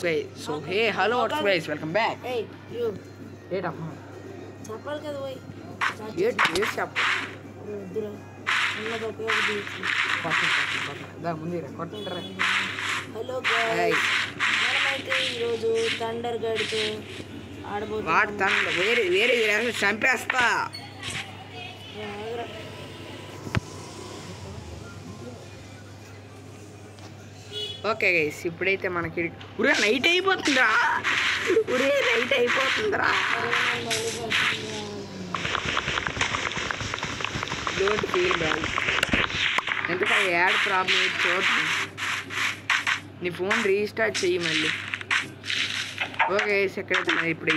Okay, so hey, hello, what's up guys? Welcome back. Hey, you. Wait up. చెప్పాలి కదా పోయి Yes, చెప్పు. వద్దురా ఉన్నది ఉపయోగించి హలో గైస్, మనమైతే ఈరోజు థండర్ గడితో ఆడబోతున్నాం. వేరే చంపేస్తా. ఓకే గైస్, ఇప్పుడైతే మనకి నైట్ అయిపోతుందిరా. నైట్ అయిపోతుందిరా. Don't feel bad. ఎందుకంటే యాడ్ ప్రాబ్లం చూద్దాం. నీ ఫోన్ రీస్టార్ట్ చెయ్యి మళ్ళీ. ఓకే గైస్, ఎక్కడైతే మనం ఇప్పుడు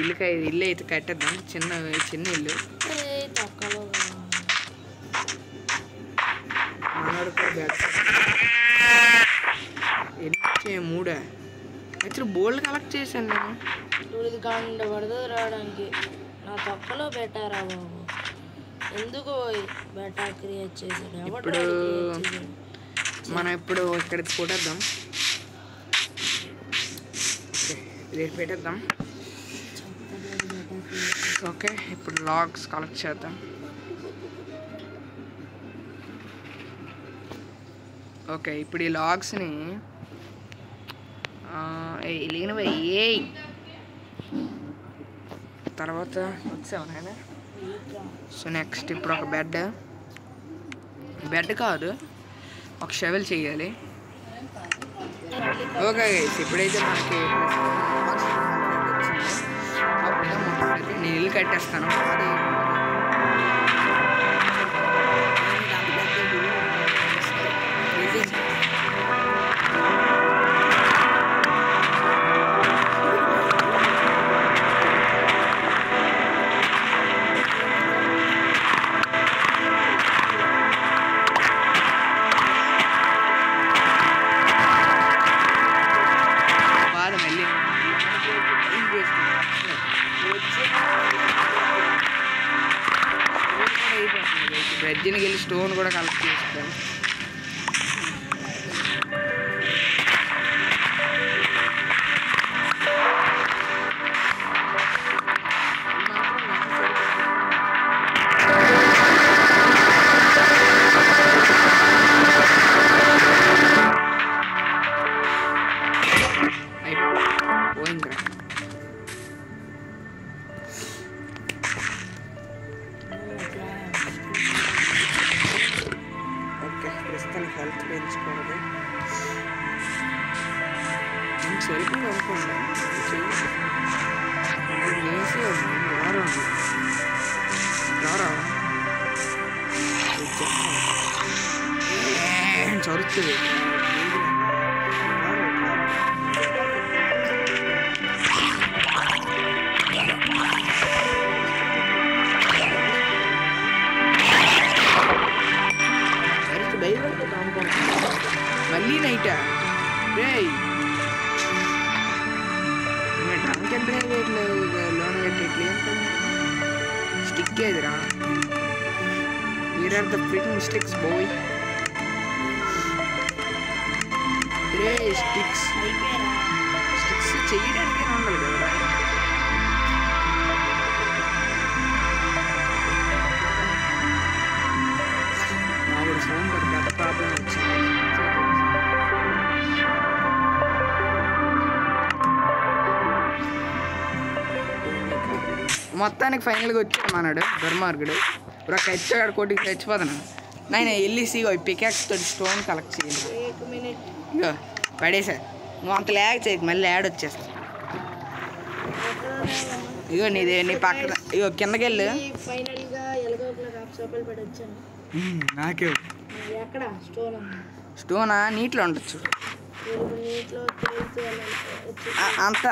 ఇల్లు అయితే కట్టేద్దాం. చిన్న ఇల్లు. మనోడు కూడా బ్యాడ్. మూడా యాక్చువల్లీ బోల్డ్ కలెక్ట్ చేశాను నేను. ఇది గంట పడుతుంది రావడానికి. నా తొక్కలో పెట్టారా బాబు, ఎందుకు బెటా క్రియేట్ చేశాడు? ఇప్పుడు మనం ఇప్పుడు ఇక్కడ కొట్టేద్దాం. ఇది పెట్టేద్దాం. ఓకే, ఇప్పుడు లాగ్స్ కలెక్ట్ చేద్దాం. ఓకే, ఇప్పుడు ఈ లాగ్స్ని ఏ తర్వాత వచ్చావు నాయన. సో నెక్స్ట్ ఇప్పుడు ఒక బెడ్ కాదు, ఒక షెవెల్ చేయాలి. ఓకే గైస్, ఇప్పుడైతే మనకి నేను ఇల్లు కట్టేస్తాను. బ్రెడ్జిని వెళ్ళి స్టోన్ కూడా కలెక్ట్ చేస్తాను. పోయిందిరా. హెల్త్ పెంచుకోవాలి. సరిపోయింది అనుకోండి. వేసి రారా చదువుతుంది. మళ్ళీ నైటా డ్రంక్ ఎంత లోన్ కట్టేట్లు ఏం స్టిక్ ఏదిరా. We're the freaking sticks boy. Sticks చేయడానికి ఉండాలి కదా. మామూలు ఫోన్ పెద్ద ప్రాబ్లం వచ్చింది. మొత్తానికి ఫైనల్గా వచ్చాడు మనడు దుర్మార్గుడు. ఒక కచ్చాడు కొట్టికి చచ్చిపోతాను. నేను వెళ్ళేసి పికాక్స్ తోటి స్టోన్ కలెక్ట్ చేయాలి. ఇగో పడేసా. నువ్వు అంత లేక చేయకు, మళ్ళీ యాడ్ వచ్చేస్తా. ఇగో నీ పక్కన ఇగో కిందకి వెళ్ళు. నాకే స్టోనా నీటిలో ఉండొచ్చు. అంత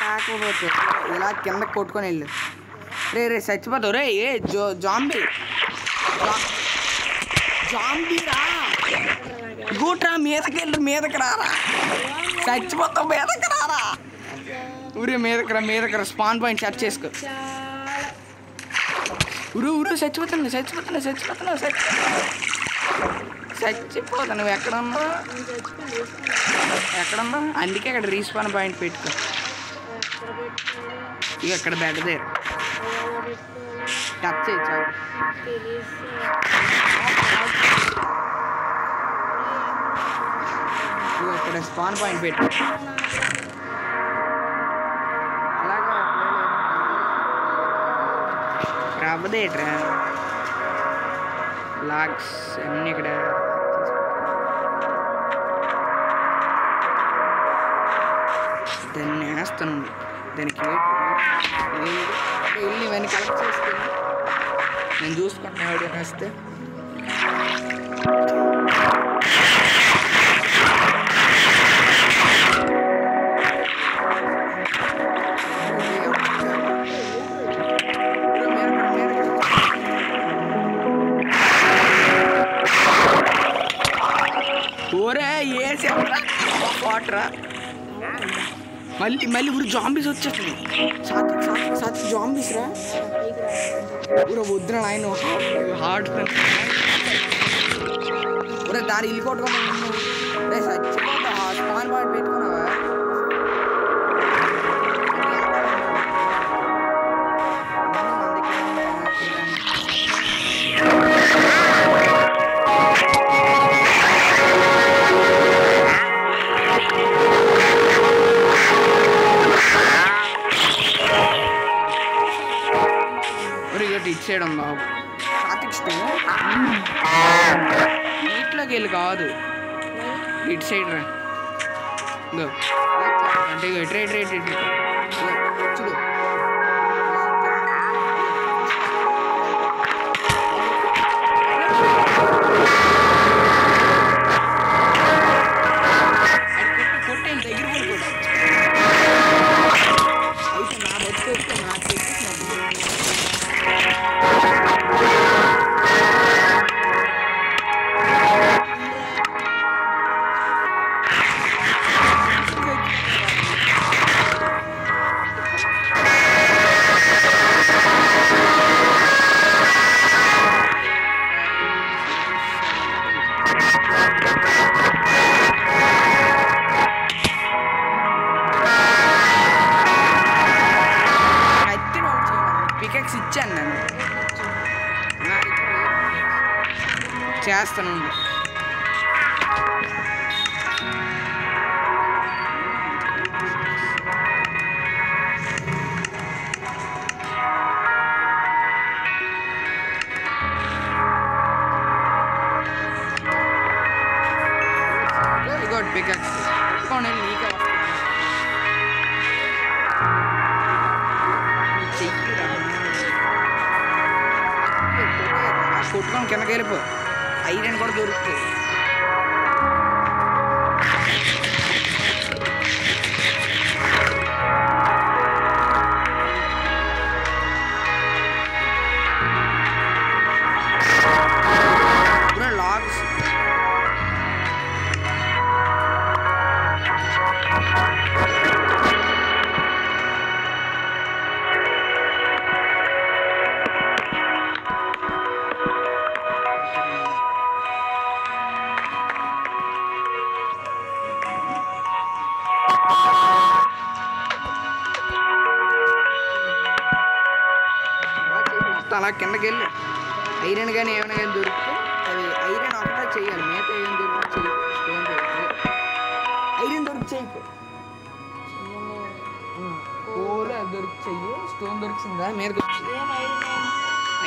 కాకపోతే ఇలా కింద కొట్టుకొని వెళ్ళు. రే చచ్చిపోతావు. రే జాంబీరా గూట్రా. మీదకి రారా. చచ్చిపోతావు. మీదకి రారా. ఊరే మీదకి రా. స్పాన్ పాయింట్ సెట్ చేసుకో. చచ్చిపోతున్నా. చచ్చిపోతా. నువ్వు ఎక్కడున్నావు? నేను చచ్చిపోయి ఎక్కడున్నావు? అందుకే ఇక్కడ రీస్పాన్ పాయింట్ పెట్టుకో. ఎక్కడ పెట్టుకోవాలి ఇక ఇక్కడ బెడ్ దగ్గర ఎలా పెట్టుకోవాలి టచ్ చేయొచ్చు. తెలియదు ఇక ఇక్కడ స్పాన్ పాయింట్ పెట్టు. అలాగా రవ్వదేట్రా లాక్స్ అన్నీ ఇక్కడ దాన్ని వేస్తాను. దానికి వెళ్ళి ఇవన్నీ కలెక్ట్ చేసుకుని నేను చూసుకుంటున్నా ఎవరైనా వస్తే. ఓరే ఏసేవరా వాటరా మళ్ళీ ఊరు జాంబీస్ వచ్చేస్తుంది. సాత్విక్ జాంబీస్ రా ఊరు వద్దురా ఆయన హార్ట్ ఊరే దారి ఇల్లు కొట్టుకున్నా. రే చచ్చిపోతా స్పాన్ పాయింట్ పెట్టుకున్నావా? ఇటు సైడ్ ఉందా సాత్విక్ స్టోన్? నీటిలోకి వెళ్ళి కాదు, ఇటు సైడ్ రా. అంటే ఇటు చూడు. కొట్టేది దగ్గర పడిపోతా. అయితే నా బతుకు నాకు పికెక్స్ ఇచ్చాను నేను చేస్తాను. ఇగోటి పికెక్స్ పట్టుకోండి నీకే కొట్టుకొని కిందకి వెళ్ళిపో. ఐరన్ కూడా దొరుకుతుంది. లాగ్స్ అలా కిందకి వెళ్ళి ఐరన్ కానీ ఏమైనా కానీ దొరికితే అది ఐరన్ ఒకటే చేయాలి. మిగతా ఏం దొరికి చెయ్యి. స్టోన్ ఐరన్ దొరికి చెయ్యి. కోల్ దొరికి చెయ్యి. స్టోన్ దొరికిందా మీద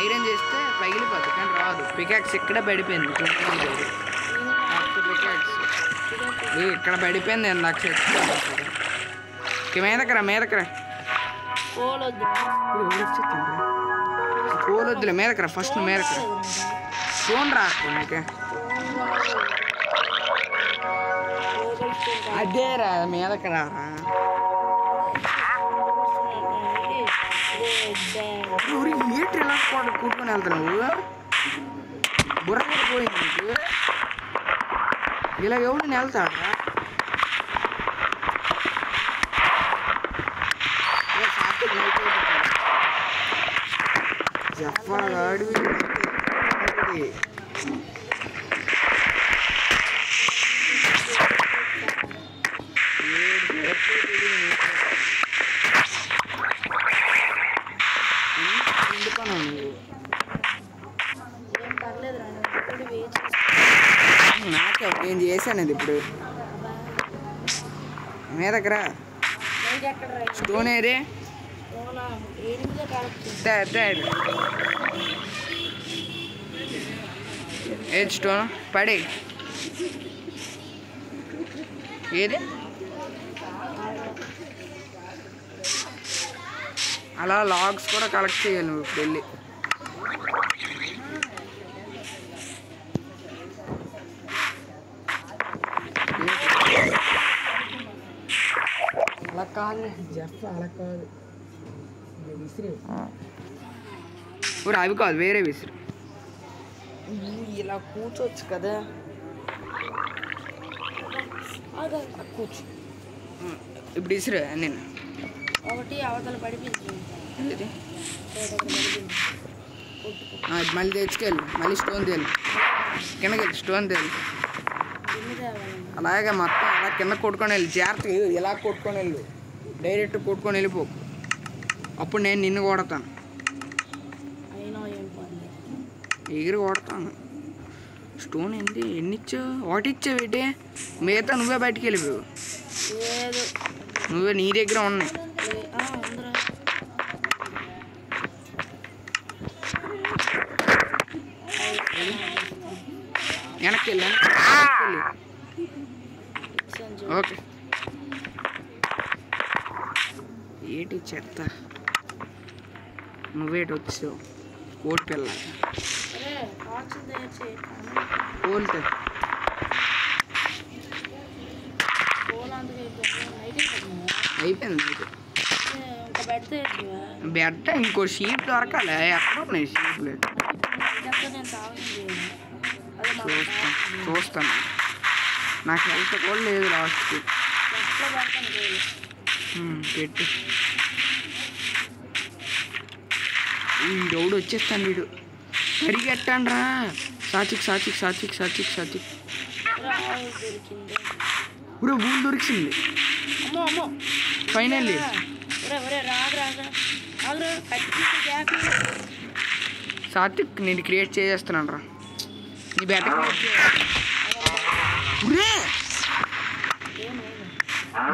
ఐరన్ చేస్తే పగిలిపోద్ది కానీ రాదు. పికాక్స్ ఇక్కడ పడిపోయింది. పికాక్స్ ఇక్కడ పడిపోయింది. నేను నాకు మీదకరా కోల్ వద్దులే మీదకరా. ఫస్ట్ మీదకరా స్టోన్ రాకు నీకే. అదేరా మీదకి రారా. ఏంటి ఇలా కూర్చొని వెళ్తున్నావు? బుర్ర పోయింది నీకు. ఇలా ఎవడు వెళ్తాడా? జఫర్ గాడి నేను చేశాను అది ఇప్పుడు మీదకి రా స్టోన్ ఏరే ఏది స్టోన్ పడే ఏది అలా లాగ్స్ కూడా కలెక్ట్ చేయాలి నువ్వు ఇప్పుడు వెళ్ళి అలా కాదు జెఫ్ అలా కాదు విసిరి అవి కాదు వేరే విసిరి ఇలా కూర్చోవచ్చు కదా కూర్చో ఇప్పుడు విసిరు నేను ఒకటి అవతల పడిపించు మళ్ళీ తెచ్చుకెళ్ళు మళ్ళీ స్టోన్ తేలు కిందకి వెళ్ళి స్టోన్ తేలు అలాగే మొత్తం అలా కింద కొట్టుకొని వెళ్ళి జాగ్రత్త ఇలా కొట్టుకొని వెళ్ళు డైరెక్ట్ కొట్టుకొని వెళ్ళిపో అప్పుడు నేను నిన్ను కొడతాను ఎగిరి కొడతాను స్టోన్ ఏంటి ఎన్ని ఇచ్చావు ఒకటి ఇచ్చావు ఏంటి మిగతా నువ్వే బయటికి వెళ్ళిపోయావు నువ్వే నీ దగ్గర ఉన్నాయి వెనక్కి వెళ్ళి ఓకే ఏటి చెత్త నువ్వేటి వచ్చావు కోడి పిల్ల కోల్తే అయిపోయింది బెడ్ ఇంకో షీప్ దొరకాలి ఎక్కడ ఉన్నాయి షీప్లు చూస్తాను నాకు హెల్త్ కూడా లేదు లాస్ట్కి పెట్టు వీడోడు వచ్చేస్తాను వీడు పరిగెట్టండి రా సాచిక్ ఇప్పుడు భూమి దొరికింది ఫైనల్లీ సాత్విక్ నేను క్రియేట్ చేస్తున్నాను రా నీ బెట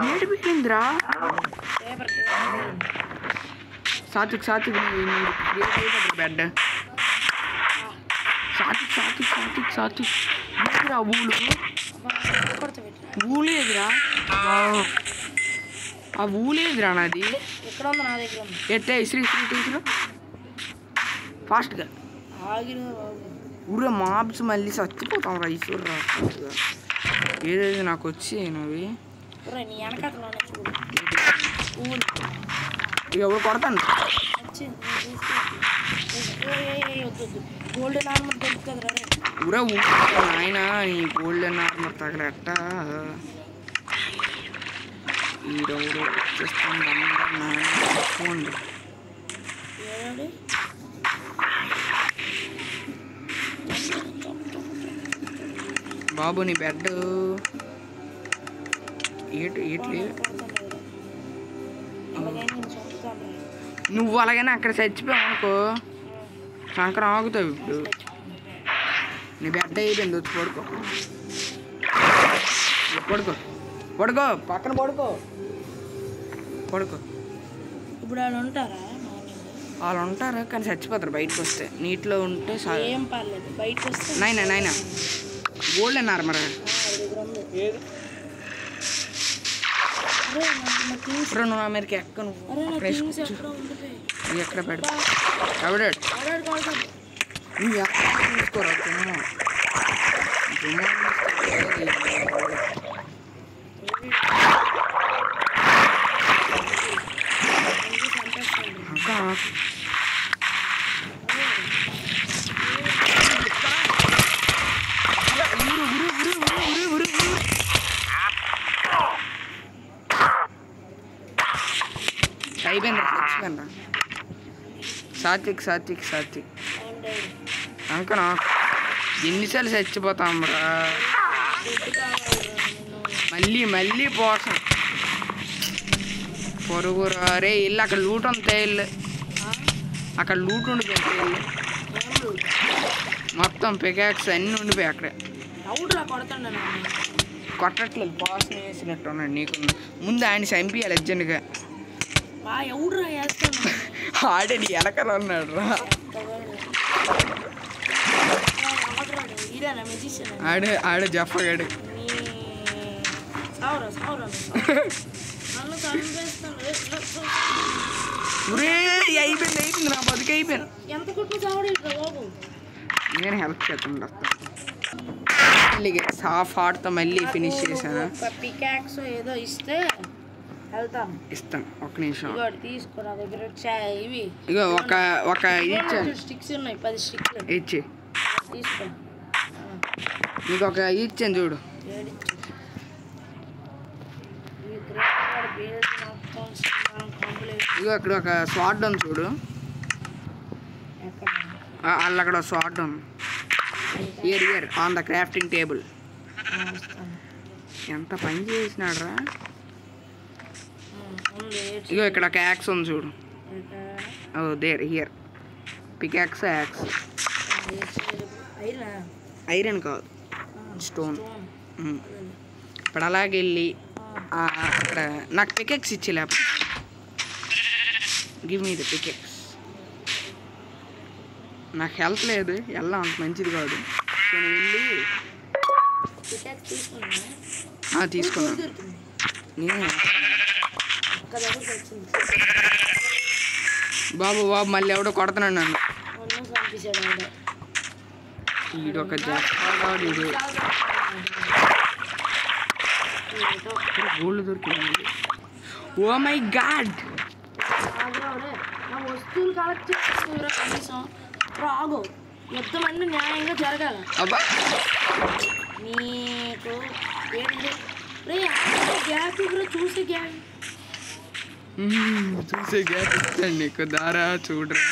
ఏడు పెట్టిందిరా సాత్విక్ క్రియేట్ చేయబడ్డా బెడ్ సాత్విక్ ఎదురా ఊలేదురా ఆ ఊలేదురా నాది ఎట్టే ఇసురు ఫాస్ట్గా ఊరే మాబ్స్ మళ్ళీ చచ్చిపోతాం రా ఇసుర్రా ఏదైతే నాకు వచ్చి అవి ఎవరు కొడతాను గోల్డెన్ ఆర్మర్ దొరుకుతుంది ఊరే ఆయన నీ గోల్డెన్ ఆర్మర్ తగలట్ట ఈడెవరు వచ్చేస్తాను బాబు నీ బెడ్ నువ్వు అలాగైనా అక్కడ చచ్చిపోయావు అనుకో సంకరం ఆగుతావు ఇప్పుడు నీ బెడ్ అయిపోయింది వచ్చి పడుకో పక్కన పడుకో ఇప్పుడు వాళ్ళు ఉంటారా వాళ్ళు ఉంటారు కానీ చచ్చిపోతారు బయటకు వస్తే నీటిలో ఉంటే ఏం పర్లేదు బయటకు వస్తే నైనా గోల్డెన్ ఆర్మర్ నువ్వు అమెరికా ఎక్కను ఎక్కడ పెడతా నువ్వు ఎక్కడ తీసుకోరా అయిపోయిందా చచ్చిపోయిందా సాత్విక్ అంకనా ఎన్నిసార్లు చచ్చిపోతాం రా మళ్ళీ పోసం పొరుగు రే ఇల్లు అక్కడ లూట్ ఉంటాయి ఇల్లు అక్కడ లూట్ ఉండిపోయి ఇల్లు మొత్తం పికాక్స్ అన్నీ ఉండిపోయాయి అక్కడే అవుట్రా కొడతాడు నన్ను. కొట్టట్లేదు, పాస్ వేసినట్టు ఉన్నాడు నీకు. ముందు ఆయన చంపియాలి అర్జెంట్గా. ఎవడురా వేస్తాను ఆడే నీ వెనకాల ఉన్నాడు రా. ఇదేనా మెజిషియన్? ఆడే జఫగాడు. సావురా సావురా నన్ను చంపేస్తాను. అయిపోయింది నా బతుకు అయిపోయాను. ఎంత కొట్టు చావడు బాబు. నేను హెల్ప్ చేస్తాను. హాఫ్ హార్ట్తో మళ్ళీ ఫినిష్ చేశాను. పికాక్స్ ఏదో ఇస్తే వెళ్తాను. ఇస్తాను, ఒక్క నిమిషం. తీసుకో నా దగ్గర ఇవి. ఇగో ఒక ఇది ఇచ్చాను. స్టిక్స్ ఉన్నాయి 10 స్టిక్స్ ఇచ్చి తీసుకో. నీకు ఒక ఇచ్చాను చూడు. ఇగో అక్కడ ఒక స్వాడ్ ఉంది చూడు. అక్కడ స్వాడ్ ఉంది. Year on the crafting table. ఎంత పని చేసినాడు రా. ఇగో ఇక్కడ ఒక యాక్స్ ఉంది చూడు. There here pickaxe axe. Iron కాదు, స్టోన్. ఇప్పుడు అలాగే వెళ్ళి అక్కడ నాకు పికాక్స్ ఇచ్చే లేకపోతే గివ్ మీ ద పికాక్స్. నాకు హెల్త్ లేదు, వెళ్ళా అంత మంచిది కాదు. నేను వెళ్ళి తీసుకున్నాను. నేనే బాబు మళ్ళీ ఎవడో కొడుతున్నాడు నన్ను. ఈడొక జఫాగాడు. గోల్డ్ దొరికింది. Oh my god. వస్తువులు కలెక్ట్ చేస్తున్నా కనీసం రాగు. మొత్తం అన్ని న్యాయంగా జరగాలి. అబ్బా నీకు గ్యాప్ కూడా చూసే గ్యాప్ ఇస్తాను నీకు. దారా చూడరా.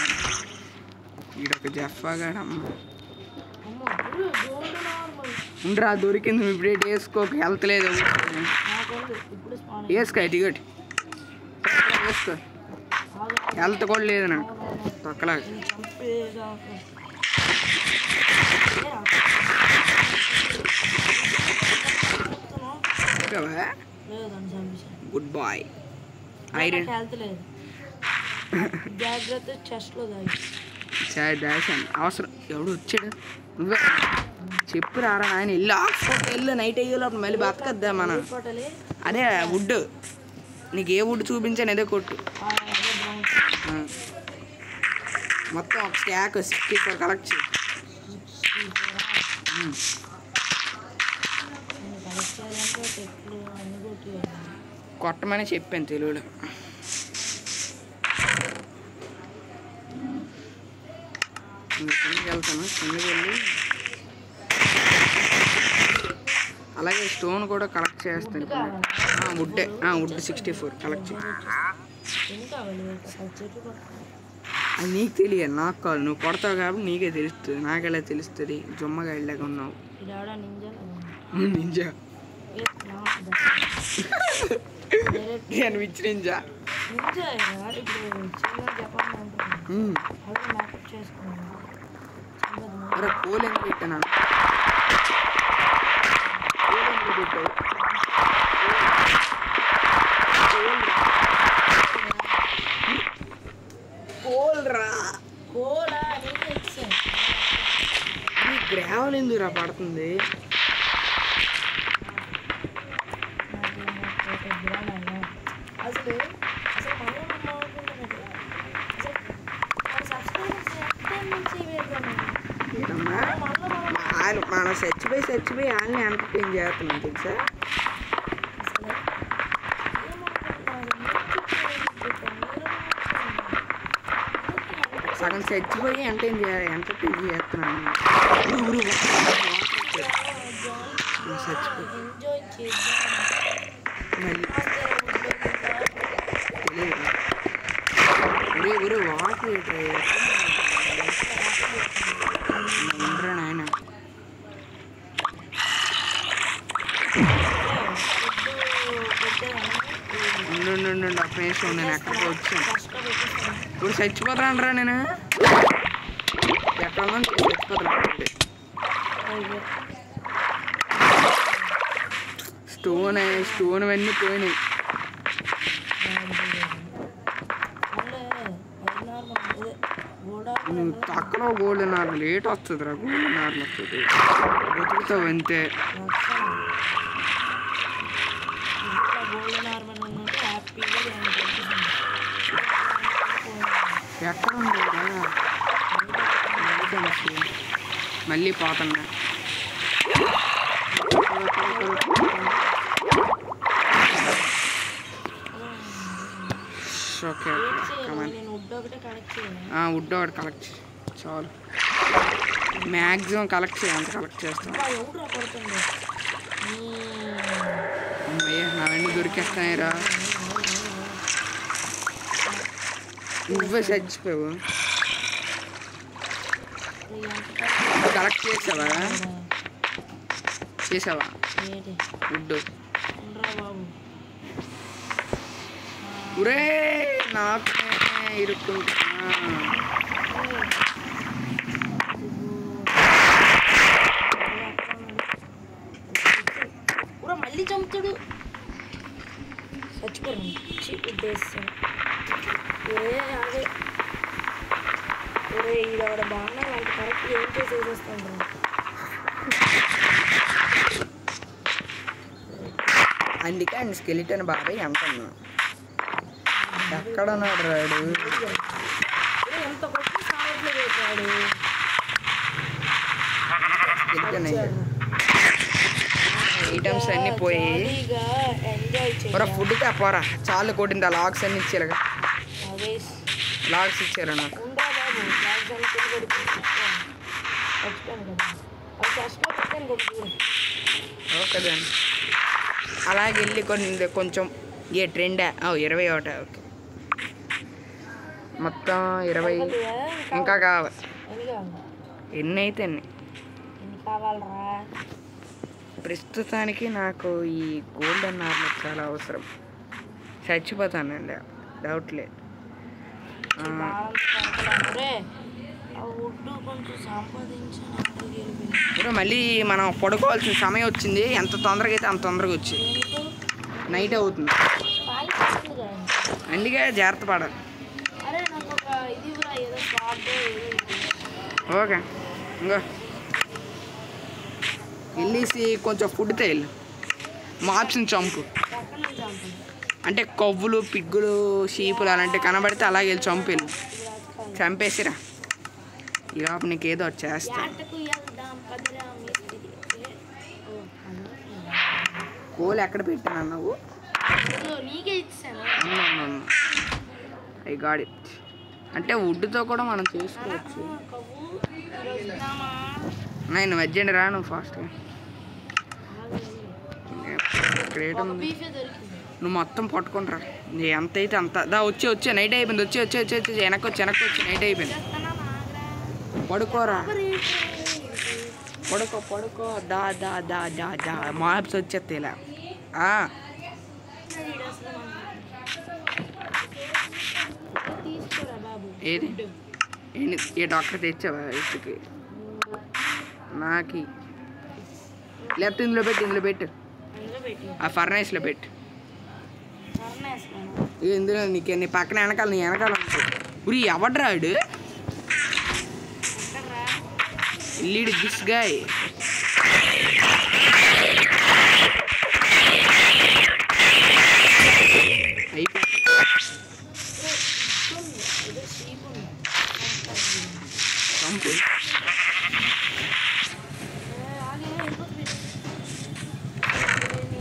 ఈడొక జఫాగాడమ్మ. ఉండరా దొరికింది. నువ్వు ఇప్పుడే వేసుకోక, హెల్త్ లేదు. వేసుకో టికెట్ వేసుకో. హెల్త్ కూడా లేదు నాకు తొక్కలాగా. Good boy. ఐరన్ హెల్త్ లేదు. జాగ్రత్త చెస్ట్లో దాశాను. అవసరం ఎవడు వచ్చాడు. నువ్వే చెప్పు రారా ఆయన. ఇల్లు ఆక్స్ఫోర్డ్ వెళ్ళు. నైట్ అయ్యేలోపు మళ్ళీ బతకద్దా మనం. అదే వుడ్. నీకు ఏ వుడ్ చూపించాను అదే కొట్టు. మొత్తం ఒక స్టాక్ 64 కలెక్ట్ చేయి. కొట్టమని చెప్పాను తెలుగులో. కిందకి వెళ్తాను. కిందకి వెళ్ళి అలాగే స్టోన్ కూడా కలెక్ట్ చేస్తాను. వుడ్ 64 కలెక్ట్ చేయి. అది నీకు తెలియదు, నాకు కాదు. నువ్వు కొడతావు కాబట్టి నీకే తెలుస్తుంది. నాకెలా తెలుస్తుంది? జొమ్మగా వెళ్ళాక ఉన్నావు. నింజా అనిపించి నింజా. అరే కోల్ ఎందుకు పెట్టాను? గ్రావెల్ ఎందుకురా పడుతుంది? మనం చచ్చిపోయి వాళ్ళని ఎంటర్టైన్ చేస్తున్నాం తెలుసా. సగం చచ్చిపోయి ఎంటర్టైన్ చేస్తున్నాను. చచ్చిపోయి తెలియదు. వాటర్ ఉండరా నాయన. ఉండు ఒక్క నిమిషం. నేను ఎక్కడికి వచ్చాను. ఇప్పుడు చచ్చిపోతానరా నేను. ఎక్కడ చచ్చిపోతాను. స్టోన్ అవన్నీ పోయినాయి. తక్కువ గోల్డెన్ ఆర్మర్ లేట్ వస్తుందిరా. గోల్డెన్ ఆర్మర్ వస్తుంది బతుకుతావు అంతే. ఎక్కడ ఉండేదా మళ్ళీ పోతున్నా. ఓకే వుడ్ ఒకటి కలెక్ట్ చాలు. మ్యాక్సిమం కలెక్ట్ చేయాలి, అంత కలెక్ట్ చేస్తాం. అమ్మయ్య నావన్నీ దొరికేస్తాయిరా. నువ్వే చచ్చిపోయావు. కలెక్ట్ చేసావా వుడ్? ఒరే నాకు ఇరుక్కుంటున్నా. మళ్ళీ చంపుతాడు. చచ్చిపోయి ఉద్దేశం ఈడవాడ బాగా వాళ్ళకి కరెక్ట్ ఏం చేసేస్తాను. అందుకే ఆయన స్కెలిటన్ బాబాయ్ అంటున్నా. ఎక్కడున్నాడు రాడు? ఎంత కొట్టి సాగట్లు పెట్టాడు. ఐటమ్స్ అన్నీ పోయి ఫుడ్ తప్పరా. చాలు కొట్టింది. ఆ లాక్స్ అన్ని ఇచ్చారుగా. లాక్స్ ఇచ్చారు నాకు. ఓకే అలాగే వెళ్ళి కొంచెం ట్రెండ్ 21. ఓకే మొత్తం 20 ఇంకా కావాలి. ఎన్ని అయితే ఎన్ని ప్రస్తుతానికి నాకు ఈ గోల్డెన్ ఆర్మర్ చాలా అవసరం. చచ్చిపోతానండి, డౌట్ లేదు. మళ్ళీ మనం పడుకోవాల్సిన సమయం వచ్చింది. ఎంత తొందరగా అయితే అంత తొందరగా వచ్చింది. నైట్ అవుతుంది, అందుకే జాగ్రత్త పడాలి. ఓకే ఇంకా వెళ్ళేసి కొంచెం ఫుడ్ తేలి మాప్స్ని చంపు. అంటే కొవ్వులు, పిగ్గులు, షీపులు అలాంటివి కనబడితే అలాగే వెళ్ళి చంపేళ్ళు. చంపేసిరా. ఈ లోపు నీకు ఏదో చేస్తా. కోలు ఎక్కడ పెట్టాను నువ్వు? I got it. అంటే వుడ్తో కూడా మనం చేసుకోవచ్చు. నేను వచ్చండి రా, నువ్వు ఫాస్ట్గా. గ్రేట్ ఉంది. నువ్వు మొత్తం పట్టుకుంటరా. ఎంత అయితే అంత. వచ్చి నైట్ అయిపోయింది. వచ్చి వెనక్కి వచ్చి నైట్ అయిపోయింది. పడుకోరా, పడుకో. దా మాప్స్ వచ్చేస్తే ఇలా. ఏది ఏ డాక్టర్ తెచ్చావా ఇంటికి? నాకి లేకపోతే ఇందులో పెట్టు. ఆ ఫర్నైస్లో పెట్టు. ఇందులో నీ పక్కన వెనకాల ఉరి ఎవడ్రాడు? Lead this guy.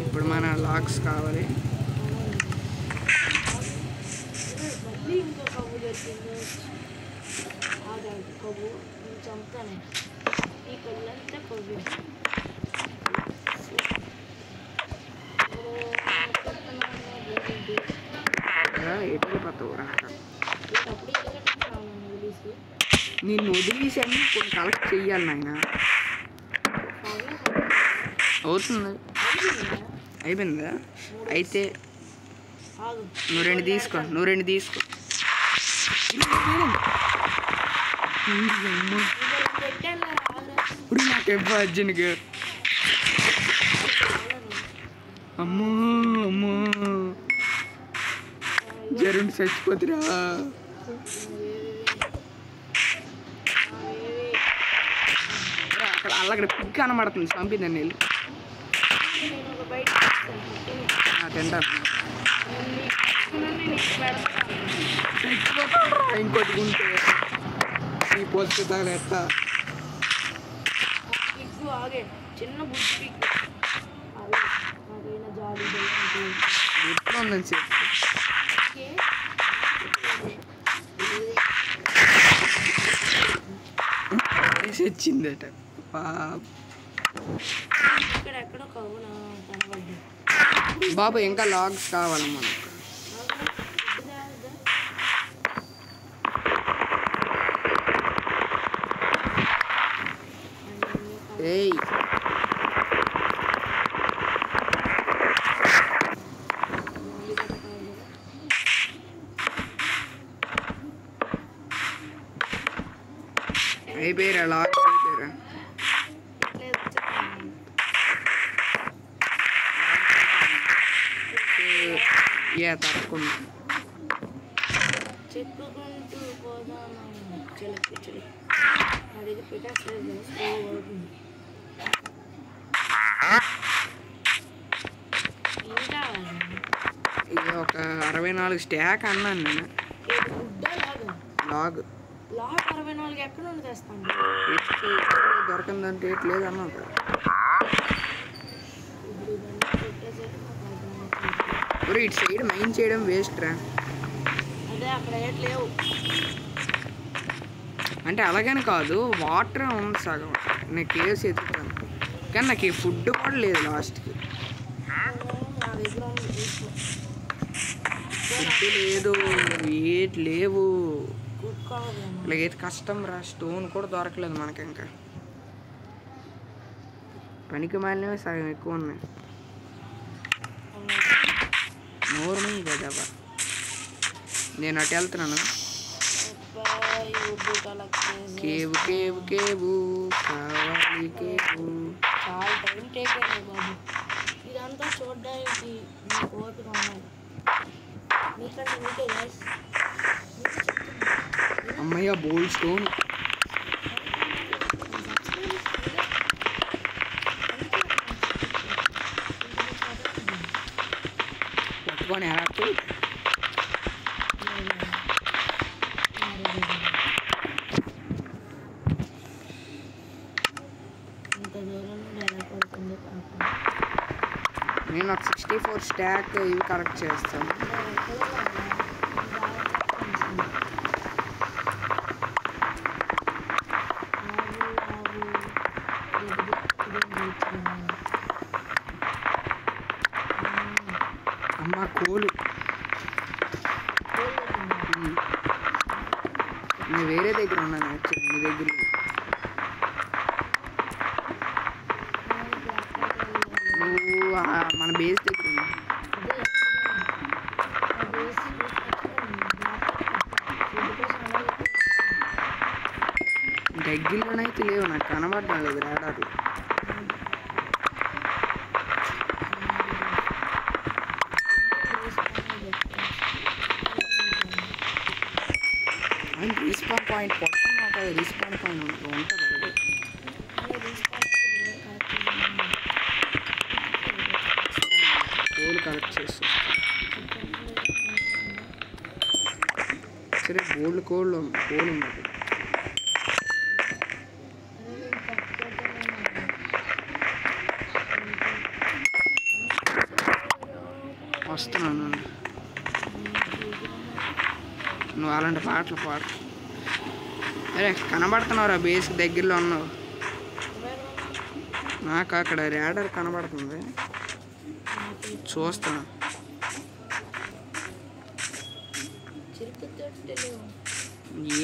ఇప్పుడు మన లాక్స్ కావాలి. నిన్ను వదిలేసి అన్ని కొన్ని కలెక్ట్ చెయ్యాలి నాయన. అవుతుంది. అయిపోయిందా? అయితే నువ్వు రెండు తీసుకో. ఇప్పుడు నాకు అర్జున్గా అమ్మో అమ్మో జరుండి చచ్చిపోతురా. అక్కడ అక్కడ పిక్ కనబడుతుంది, చంపిందండి వెళ్ళి తింటాను. ఇంకోటి ఉంటే ఈ పోస్ట్ ఎత్తా చిన్న బుద్ధి ఎట్లా ఉందని చెప్పి వచ్చిందట. బాబు ఇంకా లాగ్స్ కావాలి మనకు. ఏయ్ అయిపోయారా లాగ్స్ అయిపోయారా? తప్పకుండా చెప్పుకుంటూ పోదాను చిలకి చిలకి అది పెట్టేస్తుంది. ఇది ఒక 64 స్టాక్ అన్నాను నేను. లాగ్ లాగ్ 64 ఎక్కడ నుండి తెస్తాను? దొరకందంటే ఎట్లేదు అన్నావు కదా. ఇటు సైడ్ మైన్ చేయడం వేస్ట్ రా. అదే అక్కడ లేవు అంటే అలాగని కాదు, వాటర్ ఉంది సగం. నేను కేవ్స్ ఎత్తుతాను కానీ నాకు ఈ ఫుడ్ కూడా లేదు లాస్ట్కి. ఫుడ్ లేదు, ఏటి లేవు. ఇలాగైతే కష్టం రా. స్టోన్ కూడా దొరకలేదు మనకి. ఇంకా పనికి మాలినవి సగం ఎక్కువ ఉన్నాయి. నోర్మల్ కదా. నేను అటు వెళ్తున్నాను. కేవు కేవు కేవు కావాలి కేవు. చాలా టైం టేక్ అయ్యింది బాబు. ఇదంతా చూడడానికి మీకు ఓపిక ఉన్నాయి. మీకంటే మీకే గైస్. అమ్మయ్య బోల్డ్ స్టోన్. పట్టుకొని ఎలా నేను ఒక 64 స్టాక్ ఇవి కరెక్ట్ చేస్తాను. అమ్మ కోలు నేను వేరే దగ్గర ఉన్నాను. యాక్చువల్లీ మీ దగ్గర నువ్వు మన బేస్ దగ్గర ఉన్నావు. దగ్గరలోనైతే లేవు, నాకు కనబడడం లేదు రాడారు. రీస్పాన్ పాయింట్ పక్కన నాకు రీస్పాన్ పాయింట్ ఉంటుంది. కోల్ కలెక్ట్ చేస్తా. సరే గోల్డ్ కోల్ ఉంది. వస్తున్నాను. నువ్వు అలాంటి పాటలు పాడు. అరే కనబడుతున్నావురా, బేస్కి దగ్గరలో ఉన్నావు. నాకు అక్కడ ర్యాడర్ కనబడుతుంది, చూస్తాను.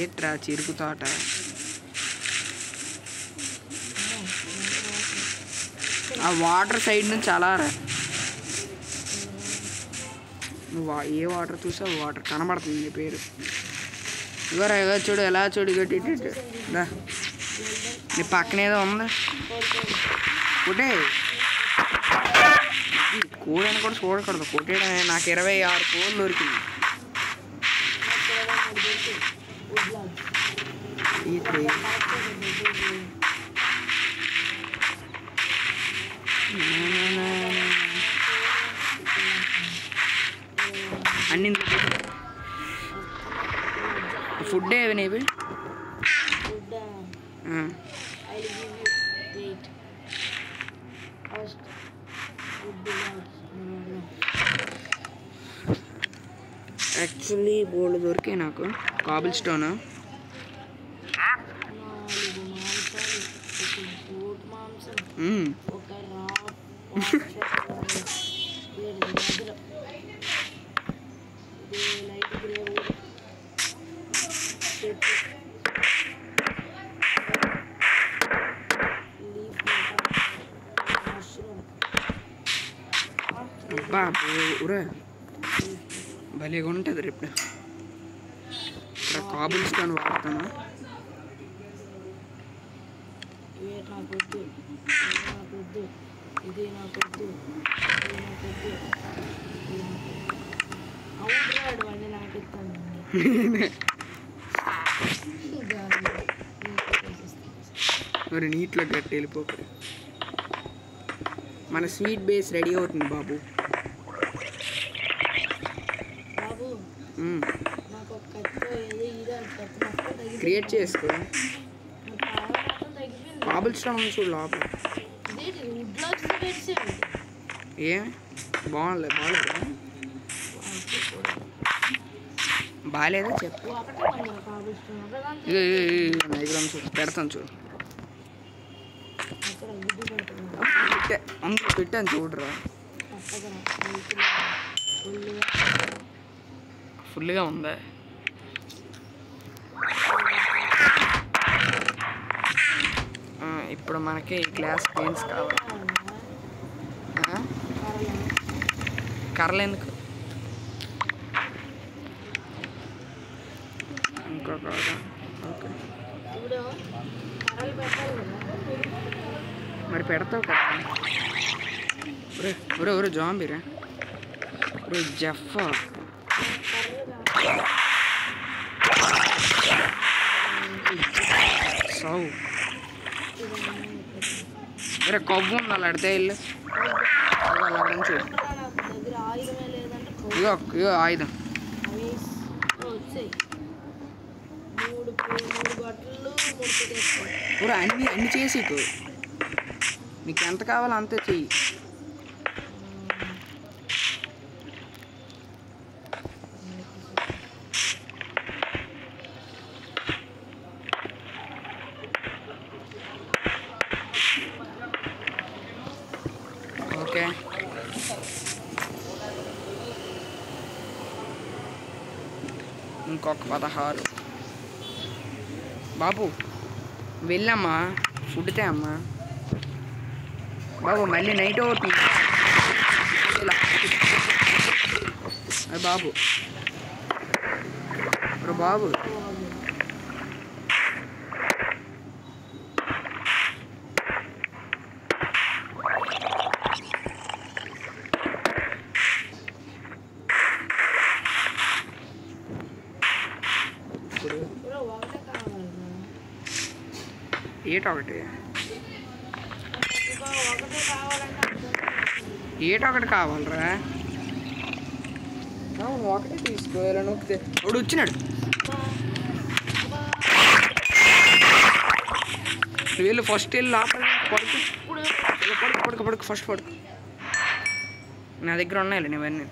ఏట్రా చిరుకు తోట? ఆ వాటర్ సైడ్ నుంచి అలా రా. నువ్వు ఏ వాటర్ చూసావు? వాటర్ కనబడుతుంది నీ పేరు. ఇవరా ఇవో చూడు, ఎలా చూడు. గట్టి నీ పక్కన ఏదో ఉంది. ఒకటే కోడి అని కూడా చూడకూడదు, కొట్టేయడమే. నాకు 26 కోళ్ళు దొరికింది. అన్ని ఫుడ్ ఏవి నీవి? యాక్చువల్లీ బోల్డ్ దొరికాయి నాకు. కాబుల్ స్టోన్, అబ్బా ఊరే భలేగా ఉంటుంది రేపు. ఇక్కడ కాబుల్ స్టోన్ వాడతాను. మరి నీటిలో గట్టి వెళ్ళిపోకు. మన స్వీట్ బేస్ రెడీ అవుతుంది బాబు. క్రియేట్ చేసుకో. కాబుల్ స్టోన్ ఉంది చూడు లోపల. ఏ బాగాలేదా? బాగాలేదా చెప్పు. చూడు పెడతాను చూడు. అందులో పెట్టాను చూడరా. ఫుల్గా ఉందా? ఇప్పుడు మనకి గ్లాస్ పెయిన్స్ కావాలి. కర్రలు ఎందుకు? ఇంకొక ఓకే మరి పెడతావు కదా. ఒరే జాంబీరా, ఒరే జఫా. సావు ఒరే కొవ్వు ఉండాలి అడితే ఇల్లు. చూడు ఇగో ఆయుధం. ఒరే అన్ని చేసి నీకు ఎంత కావాలో అంతే చెయ్యి. ఓకే ఇంకొక 16 బాబు. వెళ్ళమ్మా ఫుడ్ తే అమ్మా. బాబు మళ్ళీ నైట్ అవుతుంది బాబు. బాబు ఏటొకటి కావాలరా. ఒకటే తీసుకోవాలి నొక్కితే వాడు వచ్చినాడు. వీళ్ళు ఫస్ట్ వెళ్ళి లోపల పడుకు ఫస్ట్ పడుకు. నా దగ్గర ఉన్నాయి ఇవన్నీ.